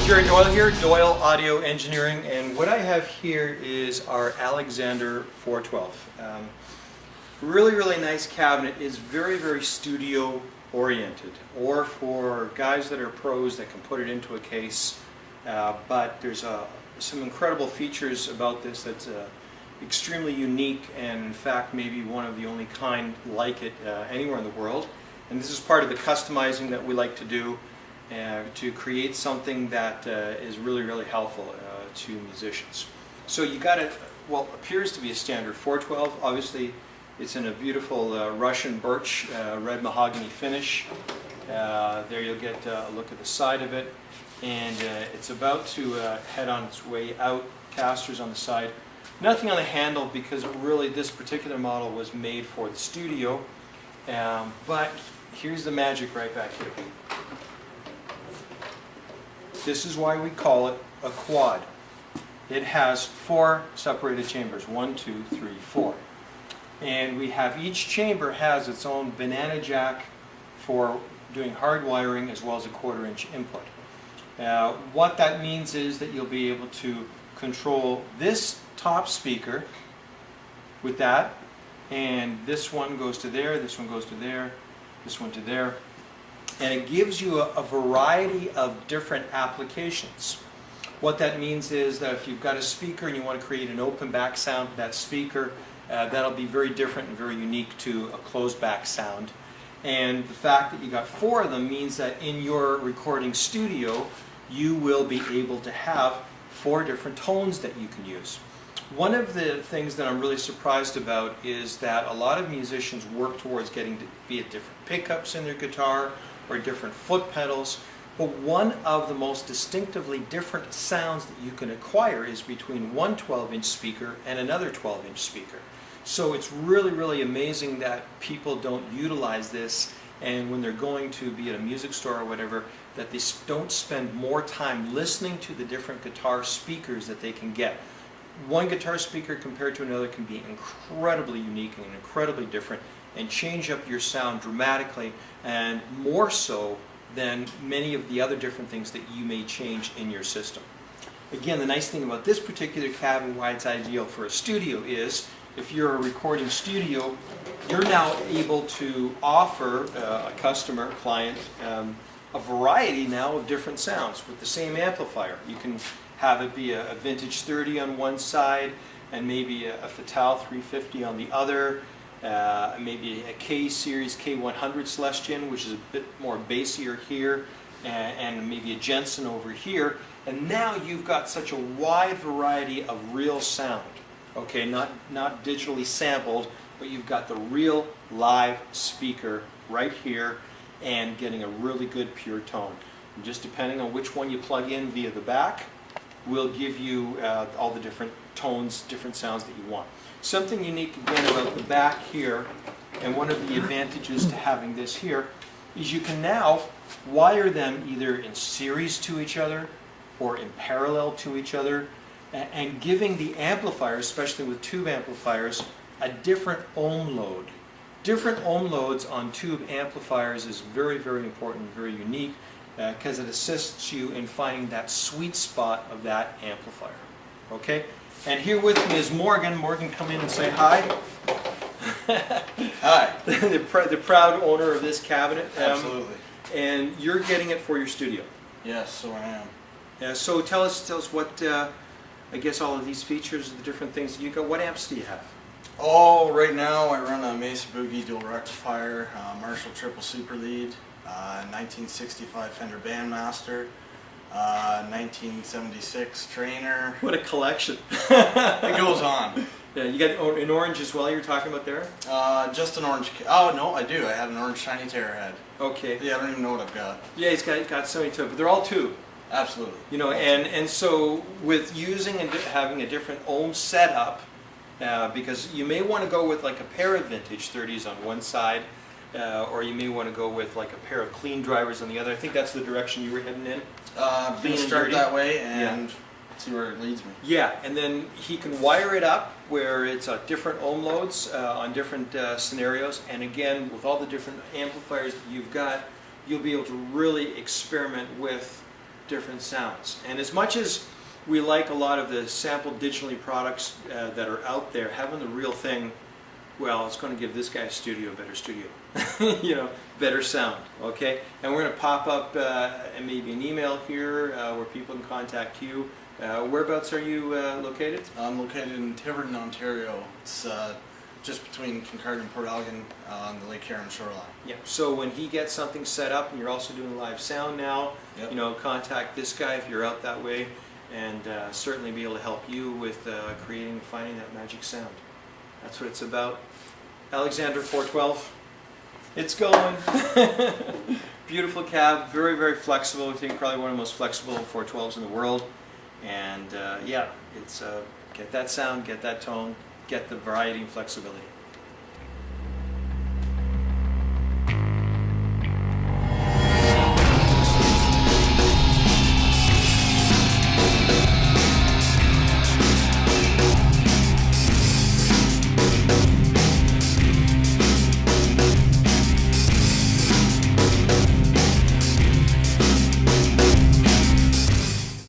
Jerry Doyle here, Doyle Audio Engineering, and what I have here is our Alexander 412. Really nice cabinet. Is very studio oriented, or for guys that are pros that can put it into a case. But there's some incredible features about this that's extremely unique, and in fact maybe one of the only kind like it anywhere in the world. And this is part of the customizing that we like to do to create something that is really helpful to musicians. So you got it, well, appears to be a standard 412. Obviously it's in a beautiful Russian birch red mahogany finish. There you'll get a look at the side of it, and it's about to head on its way out. Casters on the side. Nothing on the handle, because really this particular model was made for the studio. But here's the magic right back here. This is why we call it a quad. It has 4 separated chambers, 1, 2, 3, 4. And we have, each chamber has its own banana jack for doing hard wiring, as well as a 1/4 inch input. What that means is that you'll be able to control this top speaker with that, and this one goes to there, this one goes to there, this one to there, and it gives you a variety of different applications. What that means is that if you've got a speaker and you want to create an open back sound with that speaker, that'll be very different and very unique to a closed back sound. And the fact that you got 4 of them means that in your recording studio you will be able to have 4 different tones that you can use. One of the things that I'm really surprised about is that a lot of musicians work towards getting to be at different pickups in their guitar or different foot pedals, but one of the most distinctively different sounds that you can acquire is between one 12-inch speaker and another 12-inch speaker. So it's really amazing that people don't utilize this, and when they're going to be at a music store or whatever, that they don't spend more time listening to the different guitar speakers that they can get. One guitar speaker compared to another can be incredibly unique and incredibly different, and change up your sound dramatically, and more so than many of the other different things that you may change in your system. Again, the nice thing about this particular cabinet, why it's ideal for a studio, is if you're a recording studio, you're now able to offer a customer, client, a variety now of different sounds with the same amplifier. You can have it be a vintage 30 on one side, and maybe a Fatale 350 on the other, maybe a K-Series K100 Celestion, which is a bit more bassier here, and maybe a Jensen over here. And now you've got such a wide variety of real sound. Okay, not digitally sampled, but you've got the real live speaker right here, and getting a really good pure tone. And just depending on which one you plug in via the back, will give you all the different tones, different sounds that you want. Something unique again about the back here, and one of the advantages to having this here, is you can now wire them either in series to each other or in parallel to each other, and giving the amplifier, especially with tube amplifiers, a different ohm load. Different ohm loads on tube amplifiers is very important, very unique, because it assists you in finding that sweet spot of that amplifier. Okay? And here with me is Morgan. Morgan, come in and say hi. Hi. the proud owner of this cabinet. Absolutely. And you're getting it for your studio. Yes, so I am. Yeah, so tell us what, I guess all of these features, the different things that you got. What amps do you have? Oh, right now I run a Mesa Boogie dual rectifier, Marshall Triple Super Lead, 1965 Fender Bandmaster, 1976 Trainer. What a collection. It goes on. Yeah, you got an orange as well you're talking about there? Just an orange. Oh, no, I do. I have an orange shiny Terrorhead. Okay. Yeah, I don't even know what I've got. Yeah, he's got so many too, but they're all tube. Absolutely. You know, and so with using and having a different ohm setup, because you may want to go with like a pair of vintage 30s on one side, or you may want to go with like a pair of clean drivers on the other. I think that's the direction you were heading in. I'm going to start that way and see where it leads me. Yeah, and then he can wire it up where it's different ohm loads on different scenarios, and again, with all the different amplifiers that you've got, you'll be able to really experiment with different sounds. And as much as we like a lot of the sampled digitally products that are out there, having the real thing, well, it's going to give this guy's studio a better studio, you know, better sound, okay? And we're going to pop up maybe an email here where people can contact you. Whereabouts are you located? I'm located in Tiverton, Ontario. It's just between Kincardine and Port Elgin on the Lake Huron shoreline. Yeah, so when he gets something set up, and you're also doing live sound now, Yep. you know, contact this guy if you're out that way, and certainly be able to help you with creating, finding that magic sound. That's what it's about. Alexander 412, it's going. Beautiful cab, very, very flexible. I think probably one of the most flexible 412s in the world. And yeah, it's get that sound, get that tone, get the variety and flexibility.